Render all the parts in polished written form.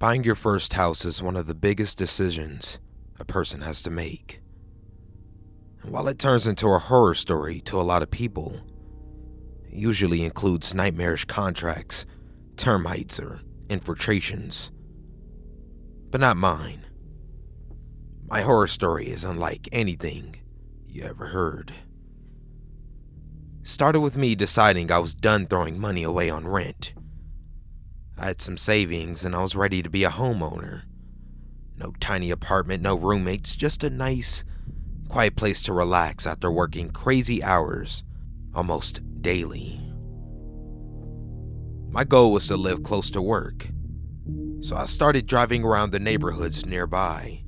Buying your first house is one of the biggest decisions a person has to make. And while it turns into a horror story to a lot of people, it usually includes nightmarish contracts, termites, or infiltrations. But not mine. My horror story is unlike anything you ever heard. Started with me deciding I was done throwing money away on rent. I had some savings and I was ready to be a homeowner. No tiny apartment, no roommates, just a nice, quiet place to relax after working crazy hours almost daily. My goal was to live close to work, so I started driving around the neighborhoods nearby.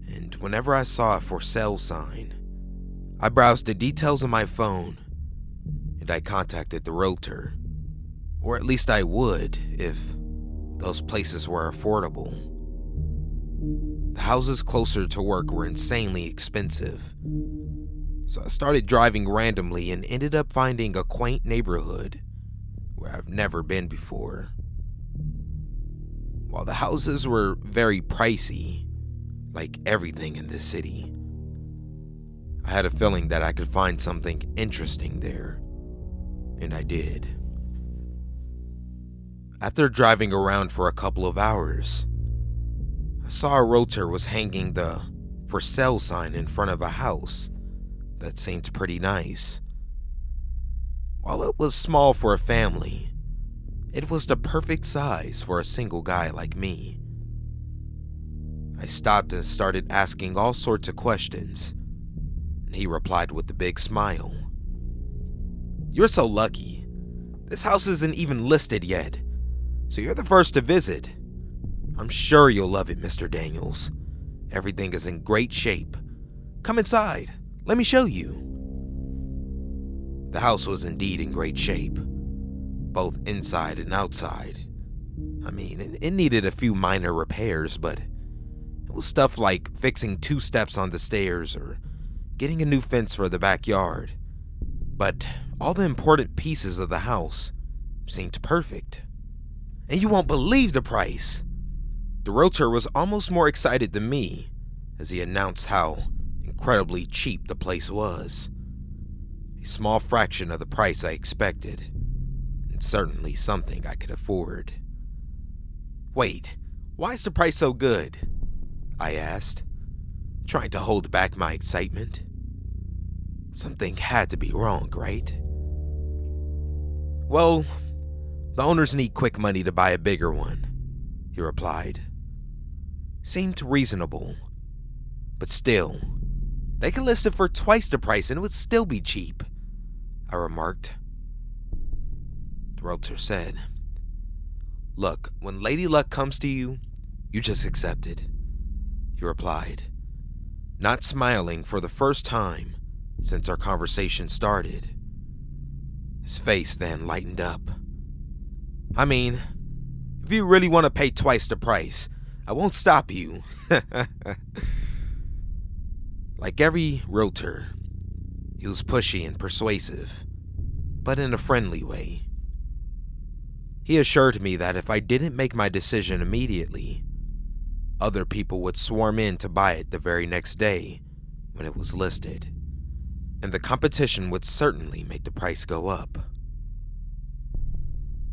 And whenever I saw a for sale sign, I browsed the details on my phone and I contacted the realtor. Or at least I would if those places were affordable. The houses closer to work were insanely expensive, so I started driving randomly and ended up finding a quaint neighborhood where I've never been before. While the houses were very pricey, like everything in this city, I had a feeling that I could find something interesting there, and I did. After driving around for a couple of hours, I saw a realtor was hanging the for sale sign in front of a house that seemed pretty nice. While it was small for a family, it was the perfect size for a single guy like me. I stopped and started asking all sorts of questions, and he replied with a big smile. "You're so lucky. This house isn't even listed yet, so you're the first to visit. I'm sure you'll love it, Mr. Daniels. Everything is in great shape. Come inside. Let me show you." The house was indeed in great shape, both inside and outside. I mean, it needed a few minor repairs, but it was stuff like fixing 2 steps on the stairs or getting a new fence for the backyard. But all the important pieces of the house seemed perfect. And you won't believe the price. The realtor was almost more excited than me as he announced how incredibly cheap the place was. A small fraction of the price I expected, and certainly something I could afford. "Wait, why is the price so good?" I asked, trying to hold back my excitement. Something had to be wrong, right? "Well, the owners need quick money to buy a bigger one," he replied. Seemed reasonable, but still, they could list it for twice the price and it would still be cheap, I remarked. The realtor said, "Look, when Lady Luck comes to you, you just accept it," he replied, not smiling for the first time since our conversation started. His face then lightened up. "I mean, if you really want to pay twice the price, I won't stop you." Like every realtor, he was pushy and persuasive, but in a friendly way. He assured me that if I didn't make my decision immediately, other people would swarm in to buy it the very next day when it was listed, and the competition would certainly make the price go up.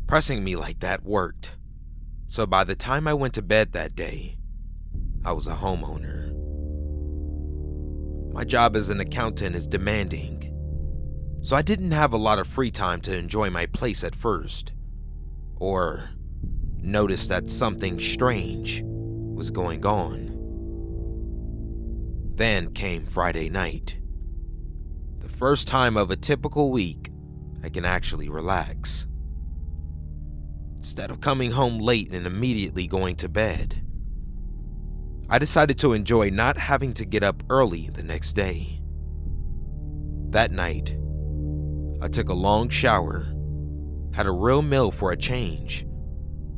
Pressing me like that worked, so by the time I went to bed that day, I was a homeowner. My job as an accountant is demanding, so I didn't have a lot of free time to enjoy my place at first, or notice that something strange was going on. Then came Friday night, the first time of a typical week I can actually relax. Instead of coming home late and immediately going to bed, I decided to enjoy not having to get up early the next day. That night, I took a long shower, had a real meal for a change,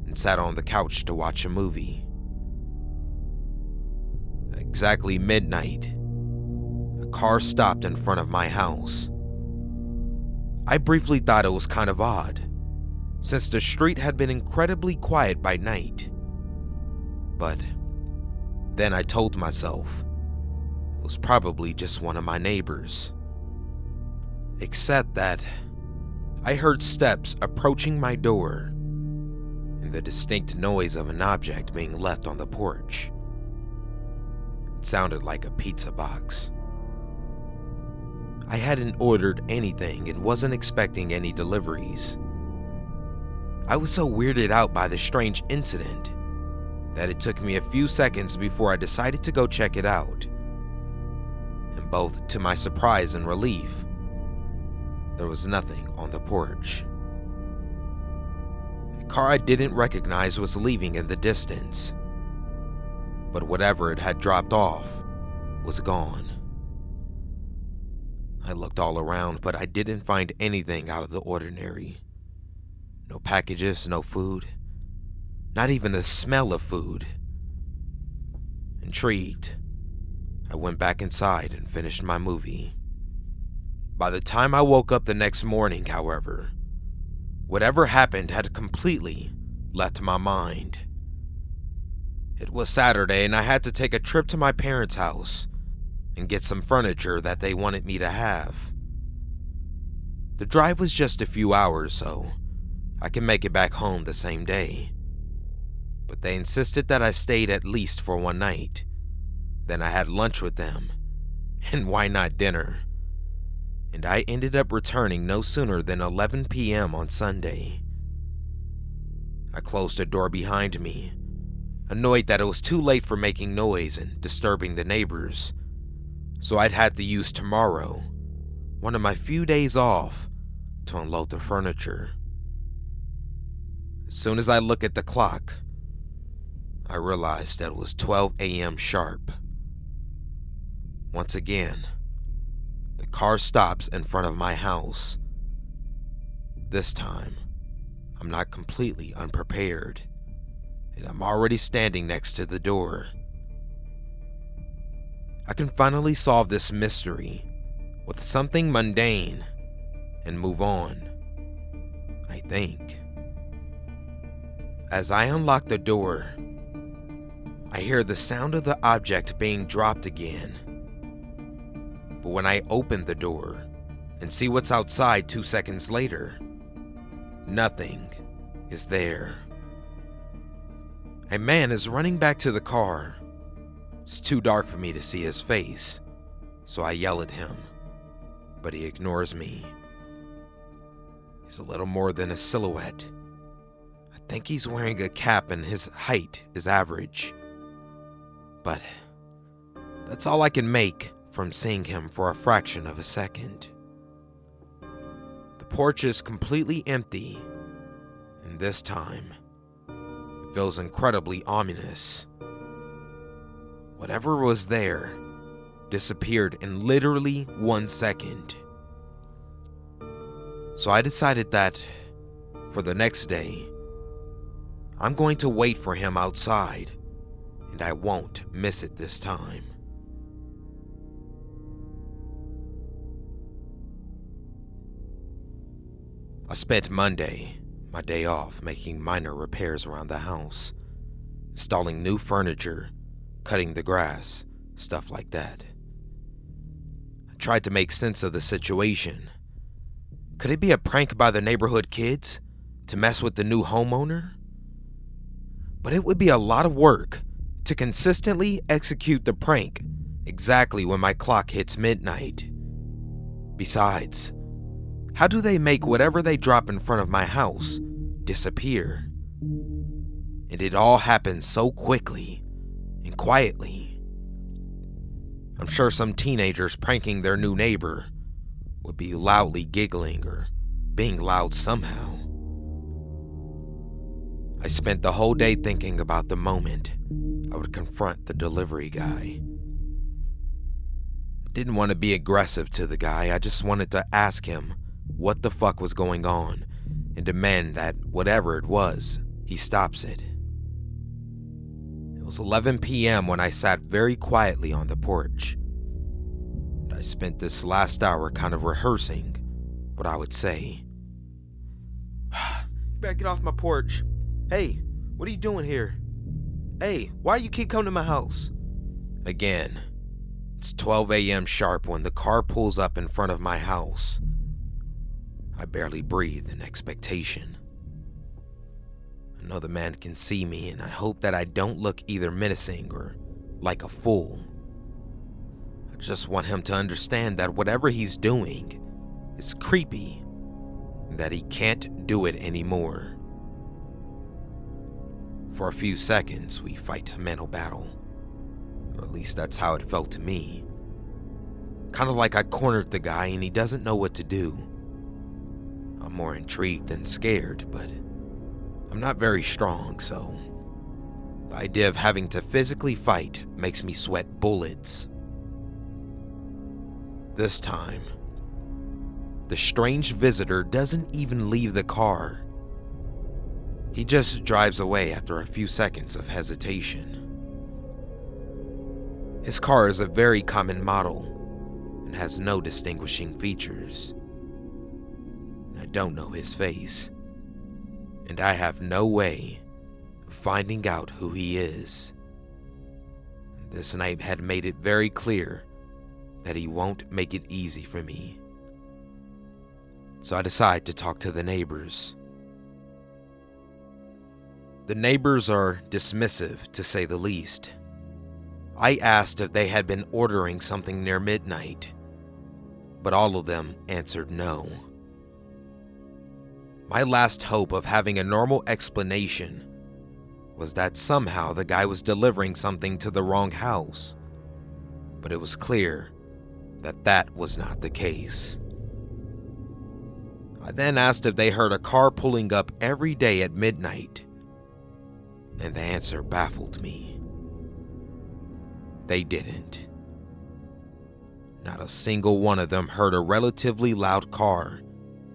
and sat on the couch to watch a movie. Exactly midnight, a car stopped in front of my house. I briefly thought it was kind of odd, since the street had been incredibly quiet by night, But then I told myself it was probably just one of my neighbors. Except that I heard steps approaching my door and the distinct noise of an object being left on the porch. It sounded like a pizza box. I hadn't ordered anything and wasn't expecting any deliveries. I was so weirded out by the strange incident that it took me a few seconds before I decided to go check it out. And both to my surprise and relief, there was nothing on the porch. A car I didn't recognize was leaving in the distance, but whatever it had dropped off was gone. I looked all around, but I didn't find anything out of the ordinary. No packages, no food, not even the smell of food. Intrigued, I went back inside and finished my movie. By the time I woke up the next morning, however, whatever happened had completely left my mind. It was Saturday and I had to take a trip to my parents' house and get some furniture that they wanted me to have. The drive was just a few hours, so I can make it back home the same day. But they insisted that I stayed at least for one night. Then I had lunch with them, and why not dinner? And I ended up returning no sooner than 11 p.m. on Sunday. I closed the door behind me, annoyed that it was too late for making noise and disturbing the neighbors. So I'd had to use tomorrow, one of my few days off, to unload the furniture. As soon as I looked at the clock, I realized that it was 12 a.m. sharp. Once again, the car stops in front of my house. This time, I'm not completely unprepared, and I'm already standing next to the door. I can finally solve this mystery with something mundane and move on, I think. As I unlock the door, I hear the sound of the object being dropped again. But when I open the door and see what's outside 2 seconds later, nothing is there. A man is running back to the car. It's too dark for me to see his face, so I yell at him, but he ignores me. He's a little more than a silhouette. I think he's wearing a cap and his height is average. But that's all I can make from seeing him for a fraction of a second. The porch is completely empty, and this time, it feels incredibly ominous. Whatever was there disappeared in literally 1 second. So I decided that, for the next day, I'm going to wait for him outside, and I won't miss it this time. I spent Monday, my day off, making minor repairs around the house, installing new furniture, cutting the grass, stuff like that. I tried to make sense of the situation. Could it be a prank by the neighborhood kids to mess with the new homeowner? But it would be a lot of work to consistently execute the prank exactly when my clock hits midnight. Besides, how do they make whatever they drop in front of my house disappear? And it all happened so quickly and quietly. I'm sure some teenagers pranking their new neighbor would be loudly giggling or being loud somehow. I spent the whole day thinking about the moment I would confront the delivery guy. I didn't want to be aggressive to the guy. I just wanted to ask him what the fuck was going on and demand that whatever it was, he stops it. It was 11 p.m. when I sat very quietly on the porch. And I spent this last hour kind of rehearsing what I would say. You better get off my porch. Hey, what are you doing here? Hey, why you keep coming to my house? Again, it's 12 a.m. sharp when the car pulls up in front of my house. I barely breathe in expectation. I know the man can see me, and I hope that I don't look either menacing or like a fool. I just want him to understand that whatever he's doing is creepy, and that he can't do it anymore. For a few seconds, we fight a mental battle. Or at least that's how it felt to me. Kind of like I cornered the guy and he doesn't know what to do. I'm more intrigued than scared, but I'm not very strong, so the idea of having to physically fight makes me sweat bullets. This time, the strange visitor doesn't even leave the car. He just drives away after a few seconds of hesitation. His car is a very common model and has no distinguishing features. I don't know his face, and I have no way of finding out who he is. This night had made it very clear that he won't make it easy for me. So I decide to talk to the neighbors. The neighbors are dismissive, to say the least. I asked if they had been ordering something near midnight, but all of them answered no. My last hope of having a normal explanation was that somehow the guy was delivering something to the wrong house, but it was clear that that was not the case. I then asked if they heard a car pulling up every day at midnight, and the answer baffled me. They didn't. Not a single one of them heard a relatively loud car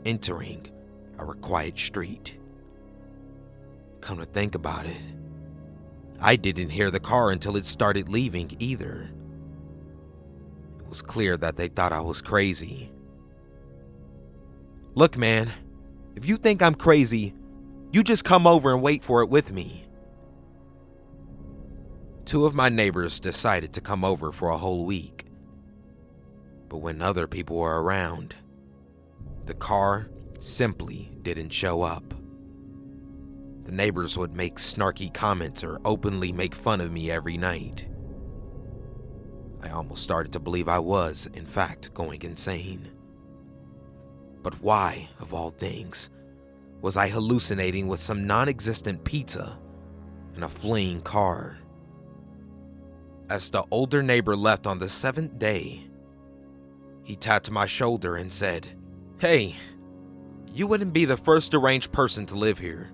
entering our quiet street. Come to think about it, I didn't hear the car until it started leaving either. It was clear that they thought I was crazy. Look, man, if you think I'm crazy, you just come over and wait for it with me. Two of my neighbors decided to come over for a whole week. But when other people were around, the car simply didn't show up. The neighbors would make snarky comments or openly make fun of me every night. I almost started to believe I was, in fact, going insane. But why, of all things, was I hallucinating with some non-existent pizza and a fleeing car? As the older neighbor left on the 7th day, he tapped my shoulder and said, "Hey, you wouldn't be the first deranged person to live here.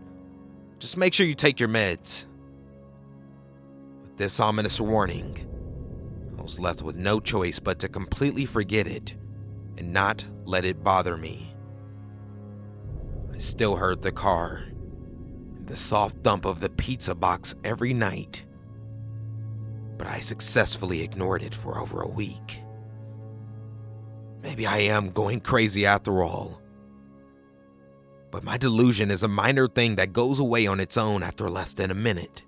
Just make sure you take your meds." With this ominous warning, I was left with no choice but to completely forget it and not let it bother me. I still heard the car and the soft thump of the pizza box every night, but I successfully ignored it for over a week. Maybe I am going crazy after all, but my delusion is a minor thing that goes away on its own after less than a minute,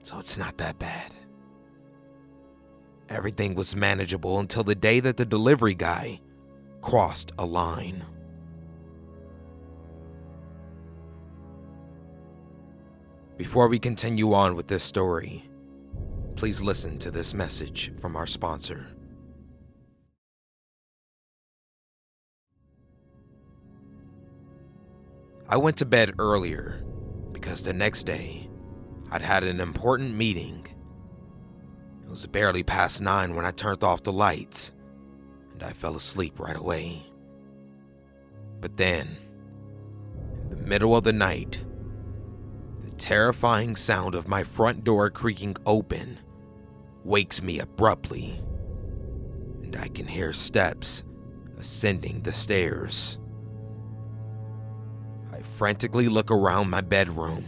so it's not that bad. Everything was manageable until the day that the delivery guy crossed a line. Before we continue on with this story, please listen to this message from our sponsor. I went to bed earlier because the next day I'd had an important meeting. It was barely past 9 when I turned off the lights, and I fell asleep right away. But then, in the middle of the night, the terrifying sound of my front door creaking open wakes me abruptly, and I can hear steps ascending the stairs. I frantically look around my bedroom,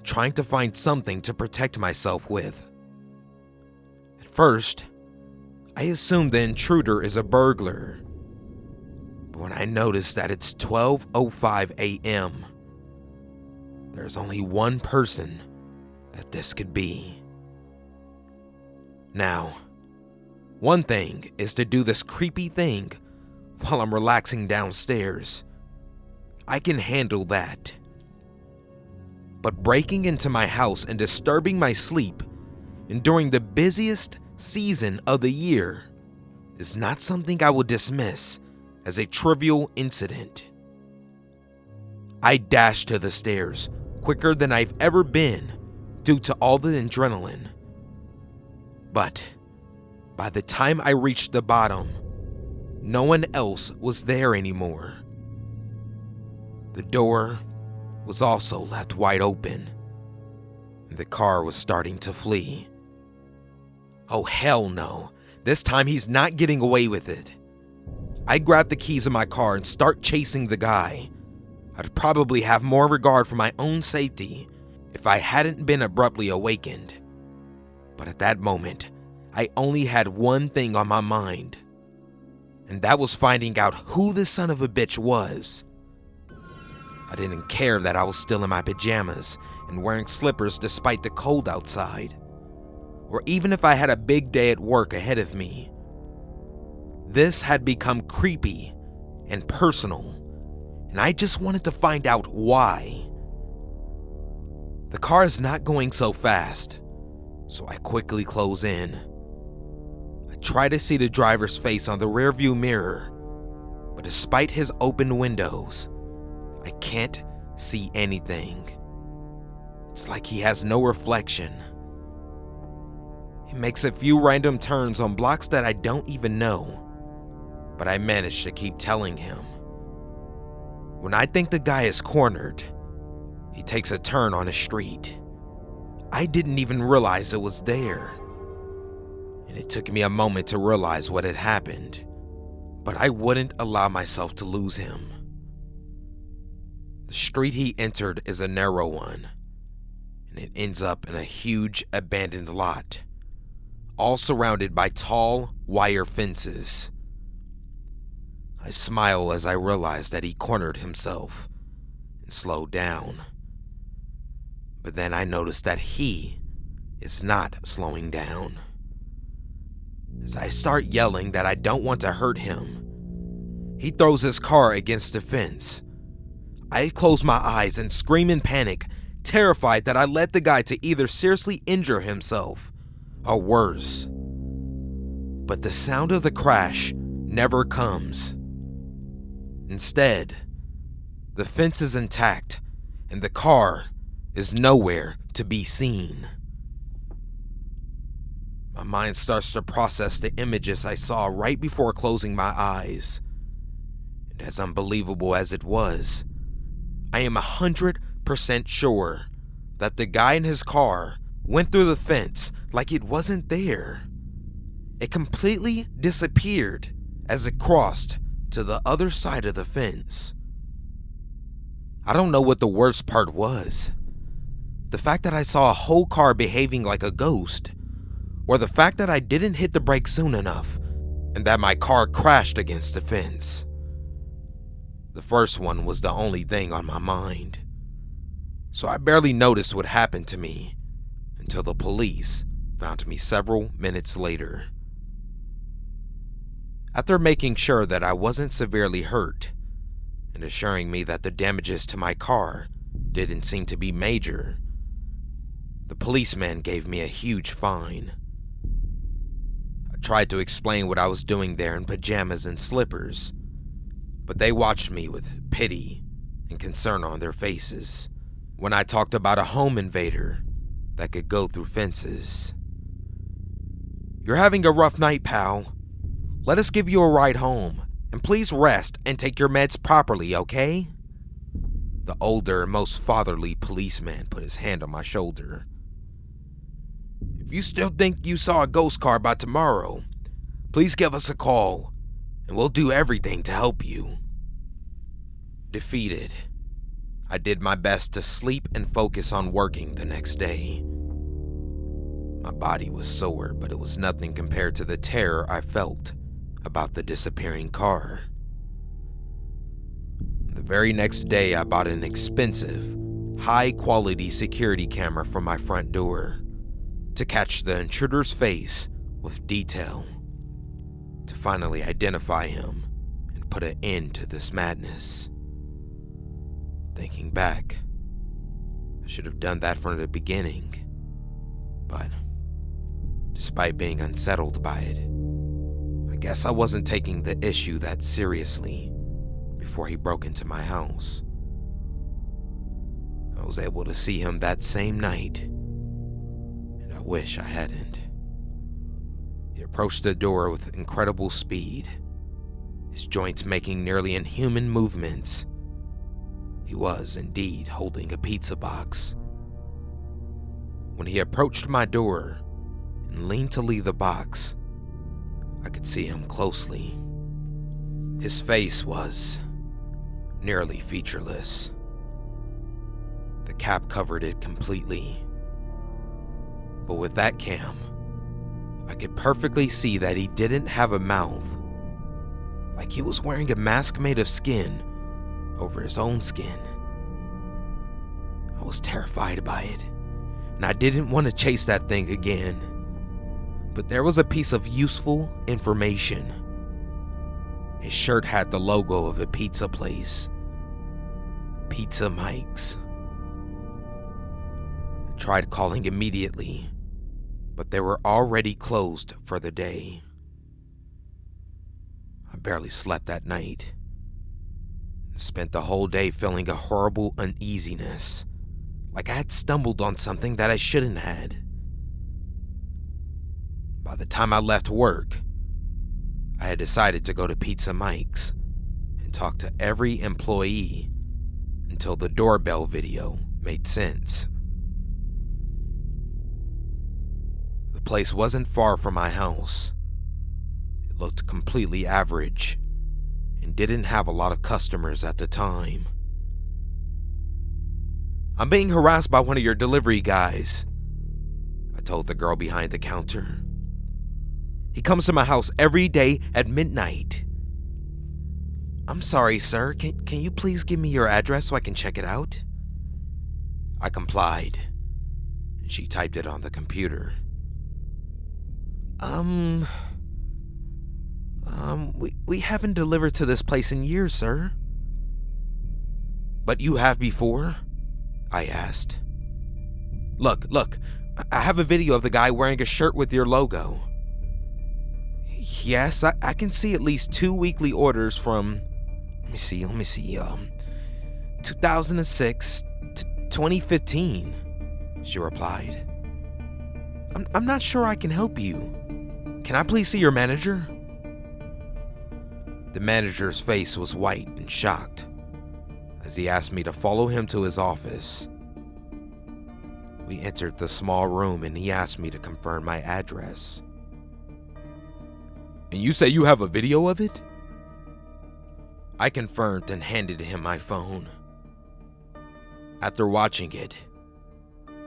trying to find something to protect myself with. At first, I assume the intruder is a burglar, but when I notice that it's 12:05 a.m., there's only one person that this could be. Now, one thing is to do this creepy thing while I'm relaxing downstairs. I can handle that. But breaking into my house and disturbing my sleep and during the busiest season of the year is not something I would dismiss as a trivial incident. I dashed to the stairs quicker than I've ever been due to all the adrenaline. But by the time I reached the bottom, no one else was there anymore. The door was also left wide open, and the car was starting to flee. Oh hell no, this time he's not getting away with it. I grab the keys of my car and start chasing the guy. I'd probably have more regard for my own safety if I hadn't been abruptly awakened. But at that moment, I only had one thing on my mind, and that was finding out who this son of a bitch was. I didn't care that I was still in my pajamas and wearing slippers despite the cold outside, or even if I had a big day at work ahead of me. This had become creepy and personal, and I just wanted to find out why. The car is not going so fast, so I quickly close in. I try to see the driver's face on the rearview mirror, but despite his open windows, I can't see anything. It's like he has no reflection. He makes a few random turns on blocks that I don't even know, but I manage to keep telling him. When I think the guy is cornered, he takes a turn on a street. I didn't even realize it was there, and it took me a moment to realize what had happened, but I wouldn't allow myself to lose him. The street he entered is a narrow one, and it ends up in a huge abandoned lot, all surrounded by tall wire fences. I smile as I realize that he cornered himself and slowed down. But then I notice that he is not slowing down. As I start yelling that I don't want to hurt him, he throws his car against the fence. I close my eyes and scream in panic, terrified that I led the guy to either seriously injure himself or worse. But the sound of the crash never comes. Instead, the fence is intact and the car is nowhere to be seen. My mind starts to process the images I saw right before closing my eyes. And as unbelievable as it was, I am 100% sure that the guy in his car went through the fence like it wasn't there. It completely disappeared as it crossed to the other side of the fence. I don't know what the worst part was. The fact that I saw a whole car behaving like a ghost, or the fact that I didn't hit the brakes soon enough and that my car crashed against the fence. The first one was the only thing on my mind, so I barely noticed what happened to me until the police found me several minutes later. After making sure that I wasn't severely hurt and assuring me that the damages to my car didn't seem to be major, the policeman gave me a huge fine. I tried to explain what I was doing there in pajamas and slippers, but they watched me with pity and concern on their faces when I talked about a home invader that could go through fences. "You're having a rough night, pal. Let us give you a ride home, and please rest and take your meds properly, okay?" The older and most fatherly policeman put his hand on my shoulder. "If you still think you saw a ghost car by tomorrow, please give us a call, and we'll do everything to help you." Defeated, I did my best to sleep and focus on working the next day. My body was sore, but it was nothing compared to the terror I felt about the disappearing car. The very next day, I bought an expensive high-quality security camera from my front door to catch the intruder's face with detail, to finally identify him and put an end to this madness. Thinking back, I should have done that from the beginning, but despite being unsettled by it, I guess I wasn't taking the issue that seriously before he broke into my house. I was able to see him that same night, and I wish I hadn't. He approached the door with incredible speed, his joints making nearly inhuman movements. He was indeed holding a pizza box. When he approached my door and leaned to leave the box, I could see him closely. His face was nearly featureless. The cap covered it completely. But with that cam, I could perfectly see that he didn't have a mouth, like he was wearing a mask made of skin over his own skin. I was terrified by it, and I didn't want to chase that thing again. But there was a piece of useful information. His shirt had the logo of a pizza place, Pizza Mike's. I tried calling immediately, but they were already closed for the day. I barely slept that night and spent the whole day feeling a horrible uneasiness, like I had stumbled on something that I shouldn't had. By the time I left work, I had decided to go to Pizza Mike's and talk to every employee until the doorbell video made sense. The place wasn't far from my house. It looked completely average and didn't have a lot of customers at the time. "I'm being harassed by one of your delivery guys," I told the girl behind the counter. "He comes to my house every day at midnight." "I'm sorry, sir. Can you please give me your address so I can check it out?" I complied, and she typed it on the computer. We haven't delivered to this place in years, sir." "But you have before?" I asked. Look, I have a video of the guy wearing a shirt with your logo." "Yes, I can see at least 2 weekly orders from, let me see, 2006 to 2015, she replied. I'm not sure I can help you. Can I please see your manager?" The manager's face was white and shocked as he asked me to follow him to his office. We entered the small room and he asked me to confirm my address. "And you say you have a video of it?" I confirmed and handed him my phone. After watching it,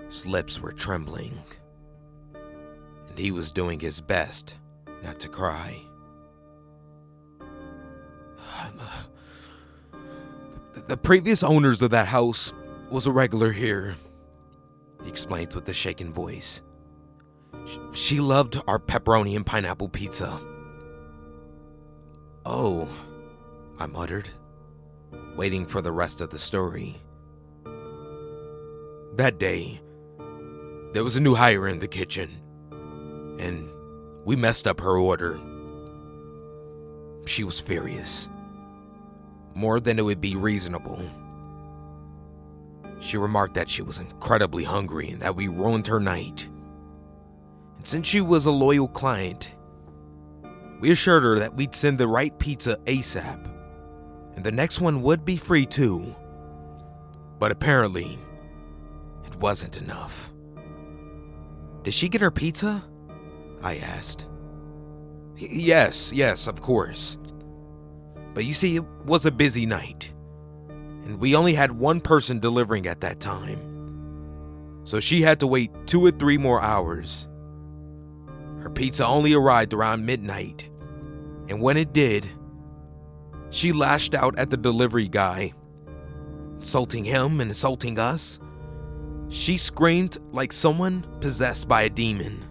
his lips were trembling, and he was doing his best not to cry. "The previous owners of that house was a regular here," he explained with a shaken voice. "She loved our pepperoni and pineapple pizza." "Oh," I muttered, waiting for the rest of the story. "That day, there was a new hire in the kitchen, and we messed up her order. She was furious, more than it would be reasonable. She remarked that she was incredibly hungry and that we ruined her night. And since she was a loyal client, we assured her that we'd send the right pizza ASAP, and the next one would be free too. But apparently, it wasn't enough." "Did she get her pizza?" I asked. Yes, of course. But you see, it was a busy night, and we only had one person delivering at that time. So she had to wait 2 or 3 more hours. Her pizza only arrived around midnight, and when it did, she lashed out at the delivery guy, insulting him and insulting us. She screamed like someone possessed by a demon.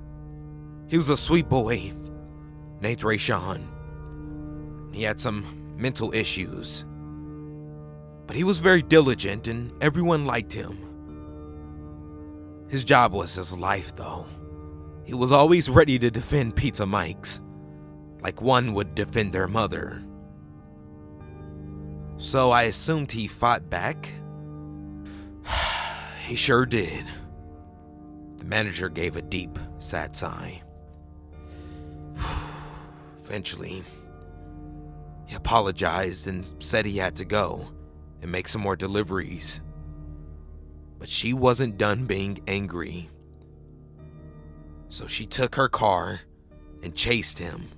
He was a sweet boy named Rayshawn. He had some mental issues, but he was very diligent and everyone liked him. His job was his life, though. He was always ready to defend Pizza Mike's, like one would defend their mother. So I assumed he fought back. He sure did. The manager gave a deep, sad sigh. Eventually, he apologized and said he had to go and make some more deliveries. But she wasn't done being angry. So she took her car and chased him.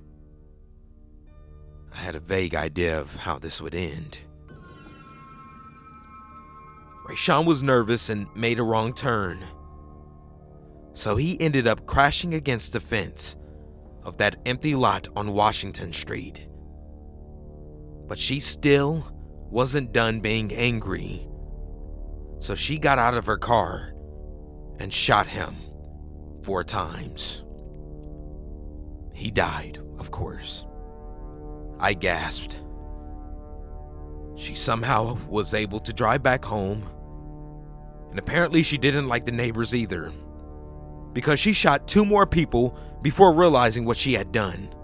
I had a vague idea of how this would end. Rayshawn was nervous and made a wrong turn. So he ended up crashing against the fence of that empty lot on Washington Street. But she still wasn't done being angry. So she got out of her car and shot him 4 times. He died, of course. I gasped. She somehow was able to drive back home, and apparently she didn't like the neighbors either, because she shot 2 more people before realizing what she had done,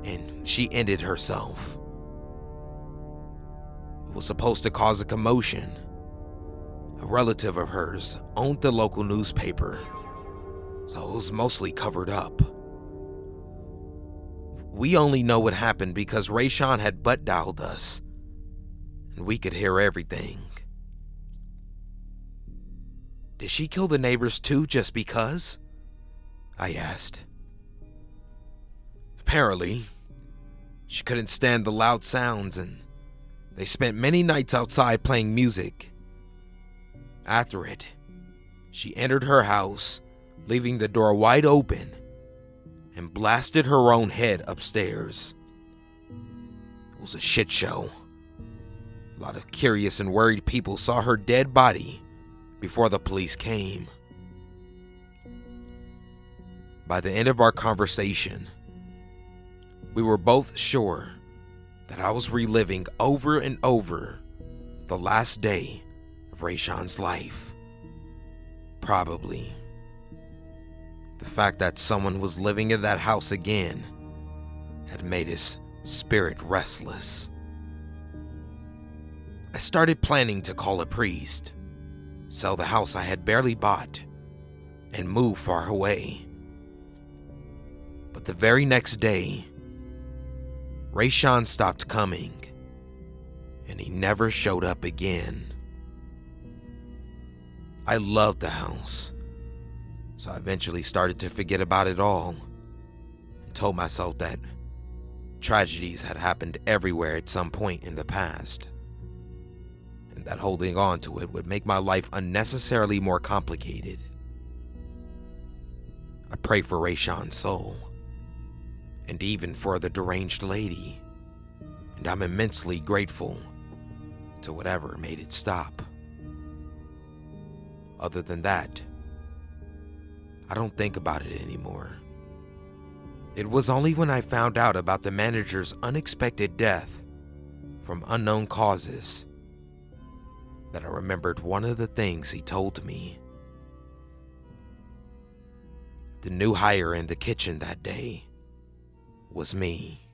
and she ended herself. It was supposed to cause a commotion. A relative of hers owned the local newspaper, so it was mostly covered up. We only know what happened because Rayshawn had butt dialed us, and we could hear everything. Did she kill the neighbors too just because? I asked. Apparently, she couldn't stand the loud sounds, and they spent many nights outside playing music. After it, she entered her house, leaving the door wide open, and blasted her own head upstairs. It was a shit show. A lot of curious and worried people saw her dead body before the police came. By the end of our conversation, we were both sure that I was reliving over and over the last day of Rayshawn's life. Probably. The fact that someone was living in that house again had made his spirit restless. I started planning to call a priest, sell the house I had barely bought, and move far away. But the very next day, Rayshawn stopped coming, and he never showed up again. I loved the house, so I eventually started to forget about it all and told myself that tragedies had happened everywhere at some point in the past, and that holding on to it would make my life unnecessarily more complicated. I pray for Rayshawn's soul, and even for the deranged lady, and I'm immensely grateful to whatever made it stop. Other than that, I don't think about it anymore. It was only when I found out about the manager's unexpected death from unknown causes that I remembered one of the things he told me. The new hire in the kitchen that day was me.